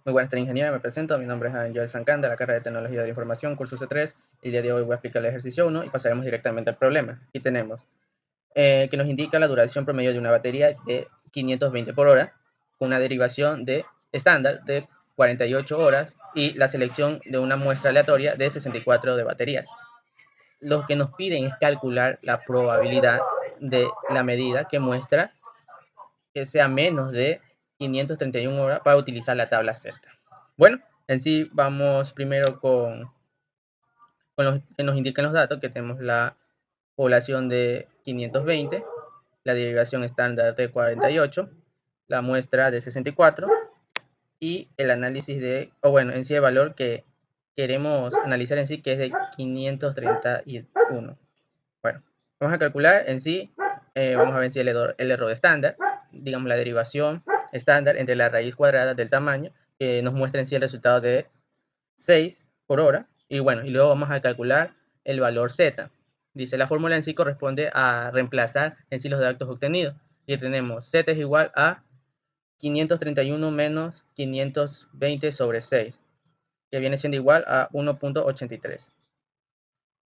Muy buenas tardes, ingeniera. Me presento. Mi nombre es Angel Sancán, de la carrera de Tecnología de la Información, curso C3. El día de hoy voy a explicar el ejercicio 1 y pasaremos directamente al problema. Aquí tenemos que nos indica la duración promedio de una batería de 520 por hora, con una derivación de estándar de 48 horas y la selección de una muestra aleatoria de 64 de baterías. Lo que nos piden es calcular la probabilidad de la medida que muestra que sea menos de 531 horas para utilizar la tabla Z. Bueno, en sí vamos primero con los que nos indican los datos, que tenemos la población de 520, la derivación estándar de 48, la muestra de 64 y el análisis de, o bueno, en sí el valor que queremos analizar en sí, que es de 531. Bueno, vamos a calcular en sí, vamos a ver si el error estándar, digamos la derivación estándar entre la raíz cuadrada del tamaño, que nos muestra en sí el resultado de 6 por hora, y bueno, y luego vamos a calcular el valor z. Dice, la fórmula en sí corresponde a reemplazar en sí los datos obtenidos, y tenemos z es igual a 531 menos 520 sobre 6, que viene siendo igual a 1.83.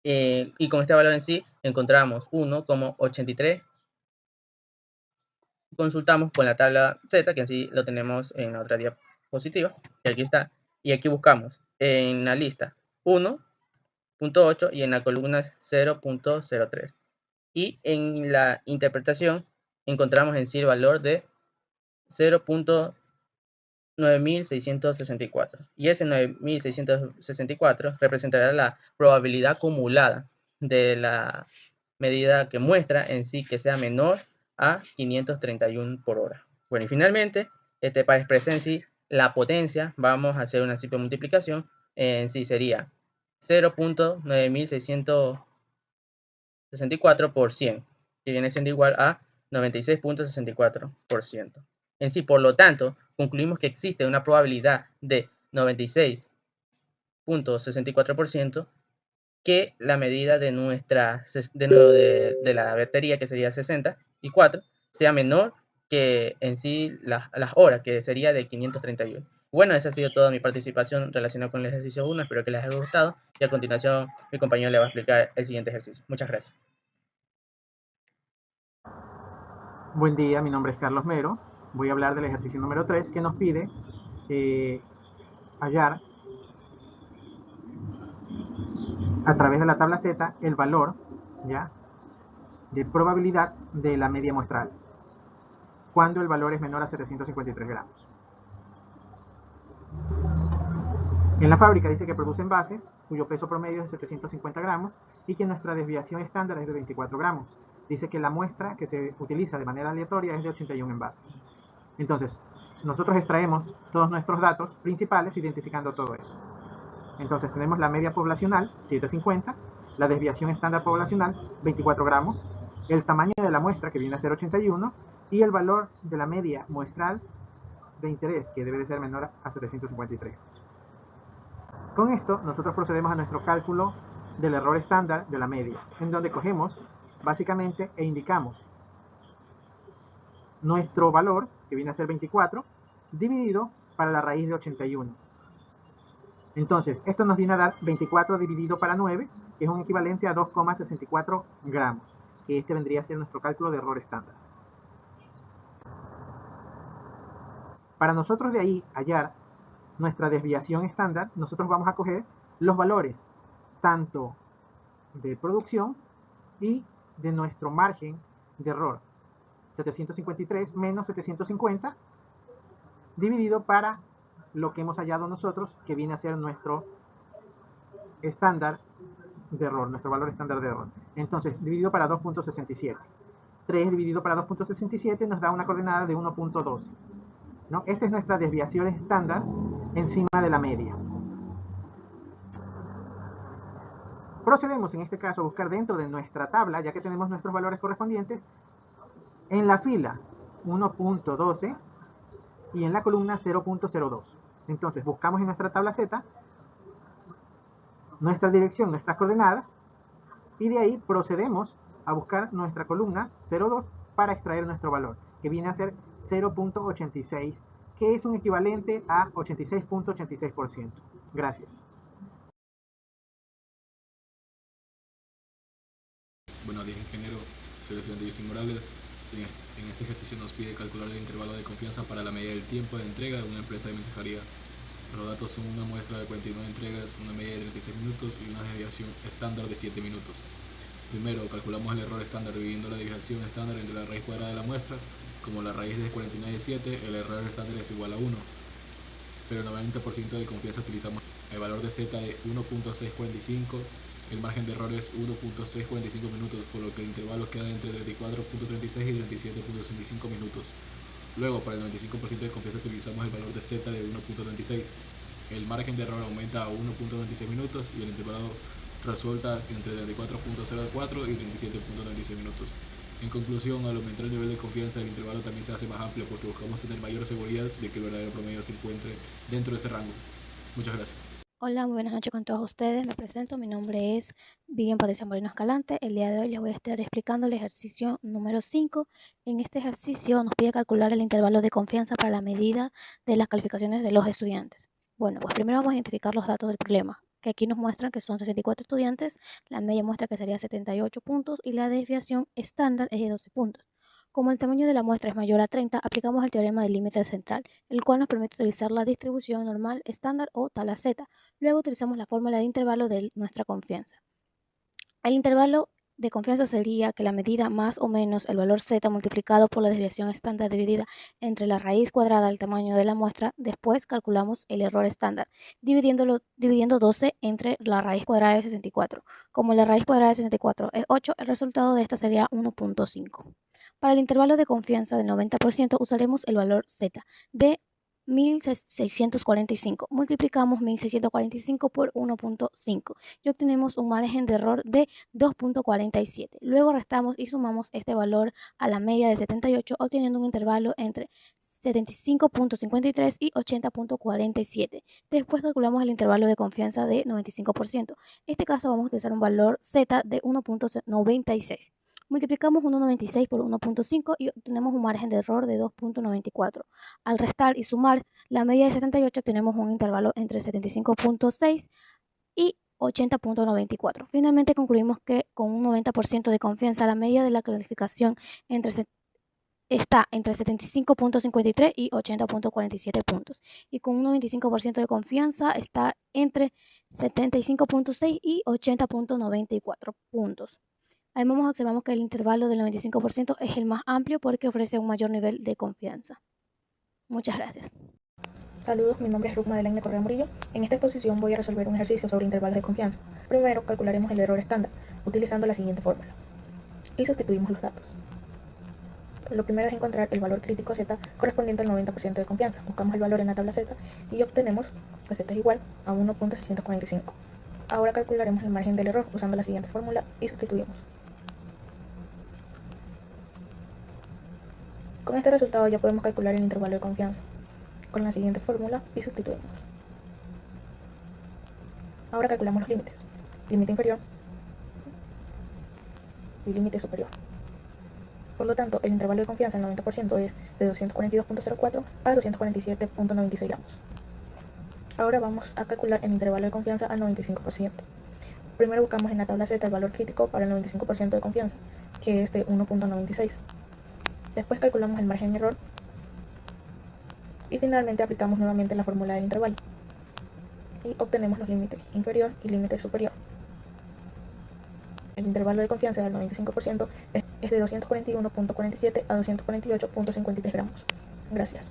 Y con este valor en sí encontramos 1,83. Consultamos con la tabla Z, que en sí lo tenemos en la otra diapositiva, que aquí está, y aquí buscamos en la lista 1.8 y en la columna 0.03. Y en la interpretación encontramos en sí el valor de 0.9664. Y ese 9664 representará la probabilidad acumulada de la medida que muestra en sí que sea menor a 531 por hora. Bueno, y finalmente, para expresar en sí la potencia, vamos a hacer una simple multiplicación. En sí sería 0.9664 por 100, que viene siendo igual a 96.64%. En sí, por lo tanto, concluimos que existe una probabilidad de 96.64% que la medida de la batería, que sería 64, sea menor que en sí las horas, que sería de 531. Bueno, esa ha sido toda mi participación relacionada con el ejercicio 1. Espero que les haya gustado. Y a continuación, mi compañero le va a explicar el siguiente ejercicio. Muchas gracias. Buen día, mi nombre es Carlos Mero. Voy a hablar del ejercicio número 3 que nos pide hallar a través de la tabla Z el valor ¿ya? de probabilidad de la media muestral cuando el valor es menor a 753 gramos. En la fábrica dice que producen envases cuyo peso promedio es de 750 gramos y que nuestra desviación estándar es de 24 gramos. Dice que la muestra que se utiliza de manera aleatoria es de 81 envases. Entonces, nosotros extraemos todos nuestros datos principales identificando todo esto. Entonces tenemos la media poblacional, 750, la desviación estándar poblacional, 24 gramos, el tamaño de la muestra, que viene a ser 81, y el valor de la media muestral de interés, que debe de ser menor a 753. Con esto, nosotros procedemos a nuestro cálculo del error estándar de la media, en donde cogemos básicamente e indicamos nuestro valor, que viene a ser 24, dividido para la raíz de 81. Entonces, esto nos viene a dar 24 dividido para 9, que es un equivalente a 2,64 gramos, que este vendría a ser nuestro cálculo de error estándar. Para nosotros de ahí hallar nuestra desviación estándar, nosotros vamos a coger los valores tanto de producción y de nuestro margen de error. 753 menos 750 dividido para lo que hemos hallado nosotros, que viene a ser nuestro estándar de error, nuestro valor estándar de error. Entonces, dividido para 2.67. 3 dividido para 2.67 nos da una coordenada de 1.12. ¿no? Esta es nuestra desviación estándar encima de la media. Procedemos en este caso a buscar dentro de nuestra tabla, ya que tenemos nuestros valores correspondientes, en la fila 1.12 y en la columna 0.02. Entonces buscamos en nuestra tabla Z nuestra dirección, nuestras coordenadas, y de ahí procedemos a buscar nuestra columna 0.2 para extraer nuestro valor, que viene a ser 0.86, que es un equivalente a 86.86%. Gracias. Buenos días, ingeniero. Soy el estudiante Justin Morales. En este ejercicio nos pide calcular el intervalo de confianza para la medida del tiempo de entrega de una empresa de mensajería. Los datos son una muestra de 49 entregas, una media de 36 minutos y una desviación estándar de 7 minutos. Primero, calculamos el error estándar dividiendo la desviación estándar entre la raíz cuadrada de la muestra. Como la raíz de 49 es 7, el error estándar es igual a 1. Pero en 90% de confianza utilizamos el valor de z de 1.645. El margen de error es 1.645 minutos, por lo que el intervalo queda entre 34.36 y 37.65 minutos. Luego, para el 95% de confianza utilizamos el valor de z de 1.36. El margen de error aumenta a 1.26 minutos y el intervalo resulta entre 34.04 y 37.96 minutos. En conclusión, al aumentar el nivel de confianza, el intervalo también se hace más amplio porque buscamos tener mayor seguridad de que el verdadero promedio se encuentre dentro de ese rango. Muchas gracias. Hola, muy buenas noches con todos ustedes. Me presento, mi nombre es Vivian Patricia Moreno Escalante. El día de hoy les voy a estar explicando el ejercicio número 5. En este ejercicio nos pide calcular el intervalo de confianza para la medida de las calificaciones de los estudiantes. Bueno, pues primero vamos a identificar los datos del problema, que aquí nos muestran que son 64 estudiantes, la media muestra que sería 78 puntos y la desviación estándar es de 12 puntos. Como el tamaño de la muestra es mayor a 30, aplicamos el teorema del límite central, el cual nos permite utilizar la distribución normal estándar o tabla Z. Luego utilizamos la fórmula de intervalo de nuestra confianza. El intervalo de confianza sería que la medida más o menos el valor z multiplicado por la desviación estándar dividida entre la raíz cuadrada del tamaño de la muestra. Después calculamos el error estándar, dividiendo 12 entre la raíz cuadrada de 64. Como la raíz cuadrada de 64 es 8, el resultado de esta sería 1.5. Para el intervalo de confianza del 90% usaremos el valor z de 1645. Multiplicamos 1645 por 1.5 y obtenemos un margen de error de 2.47. Luego restamos y sumamos este valor a la media de 78, obteniendo un intervalo entre 75.53 y 80.47. Después calculamos el intervalo de confianza de 95%. En este caso vamos a utilizar un valor z de 1.96. Multiplicamos 1.96 por 1.5 y obtenemos un margen de error de 2.94. Al restar y sumar la media de 78, tenemos un intervalo entre 75.6 y 80.94. Finalmente concluimos que con un 90% de confianza la media de la calificación está entre 75.53 y 80.47 puntos. Y con un 95% de confianza está entre 75.6 y 80.94 puntos. Además observamos que el intervalo del 95% es el más amplio porque ofrece un mayor nivel de confianza. Muchas gracias. Saludos, mi nombre es Ruth Madeleine Correa Murillo. En esta exposición voy a resolver un ejercicio sobre intervalos de confianza. Primero calcularemos el error estándar utilizando la siguiente fórmula y sustituimos los datos. Lo primero es encontrar el valor crítico z correspondiente al 90% de confianza. Buscamos el valor en la tabla z y obtenemos que z es igual a 1.645. Ahora calcularemos el margen del error usando la siguiente fórmula y sustituimos. Con este resultado ya podemos calcular el intervalo de confianza con la siguiente fórmula y sustituimos. Ahora calculamos los límites. Límite inferior y límite superior. Por lo tanto, el intervalo de confianza del 90% es de 242.04 a 247.96 gramos. Ahora vamos a calcular el intervalo de confianza al 95%. Primero buscamos en la tabla Z el valor crítico para el 95% de confianza, que es de 1.96. Después calculamos el margen de error y finalmente aplicamos nuevamente la fórmula del intervalo y obtenemos los límites inferior y límite superior. El intervalo de confianza del 95% es de 241.47 a 248.53 gramos. Gracias.